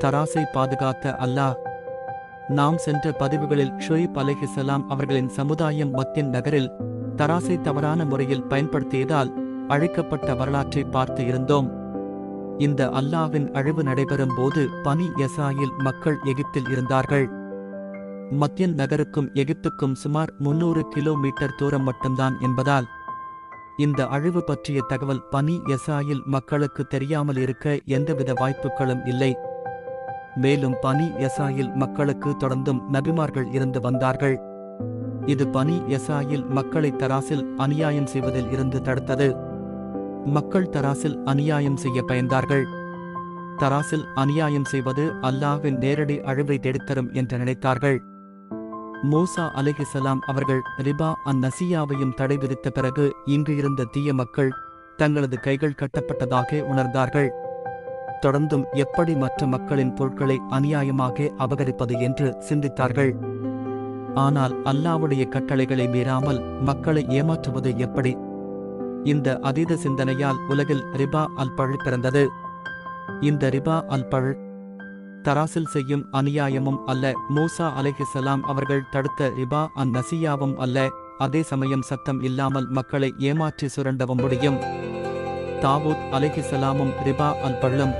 தராசை பாதுகாத்த அல்லாஹ். நாம் சென்ற பதிவுகளில் ஷுஐப் அலைஹிஸ்ஸலாம் அவர்களின் சமுதாயம் மத்தியன் நகரில் தராசை தவறான முறையில் பயன்படுத்தியதால் அழிக்கப்பட்ட வரலாற்றை பார்த்து இருந்தோம். இந்த அல்லாஹ்வின் அழிவு நடைபெறும் போது பனி யஸ்ராயீல் மக்கள் எகிப்தில் இருந்தார்கள். மத்தியன் நகருக்கும் எகிப்துக்கும் சுமார் 300 கிலோமீட்டர் தூரம் மட்டும்தான் என்பதால் இந்த அழிவு பற்றிய தகவல் பனி யஸ்ராயீல் மக்களுக்கு தெரியாமல் இருக்க எந்தவித வாய்ப்புகளும் இல்லை. மேலும் பனி யஸ்ராயீல் மக்களுக்கு தொடர்ந்தும் நபிமார்கள் இருந்து வந்தார்கள். இது பனி யஸ்ராயீல் மக்களை தராசில் அநியாயம் செய்வதில் இருந்து தடுத்தது. மக்கள் தராசில் அநியாயம் செய்ய பயந்தார்கள். தராசில் அநியாயம் செய்வது அல்லாஹ்வின் நேரடி அழிவை தேடித்தரும் என்று நினைத்தார்கள். மூசா அலைஹிஸ்ஸலாம் அவர்கள் ரிபா நசியாவையும் தடை விதித்த பிறகு இங்கு இருந்த தீய மக்கள் தங்களது கைகள் கட்டப்பட்டதாக உணர்ந்தார்கள். தொடர்ந்தும் எப்படி மற்ற மக்களின் பொருட்களை அநியாயமாக அபகரிப்பது என்று சிந்தித்தார்கள். ஆனால் அல்லாஹ்வுடைய கட்டளைகளை மீறாமல் மக்களை ஏமாற்றுவது எப்படி? இந்த அதீத சிந்தனையால் உலகில் ரிபா அல்-பழ் பிறந்தது. இந்த ரிபா அல்-பழ் தராசில் செய்யும் அநியாயமும் அல்ல, மூசா அலைஹிஸ்ஸலாம் அவர்கள் தடுத்த ரிபா நசியாவும் அல்ல. அதே சமயம் சத்தம் இல்லாமல் மக்களை ஏமாற்றி சுரண்டவும் முடியும். தாவூத் அலைஹிஸ்ஸலாமும் ரிபா அல்-பழும்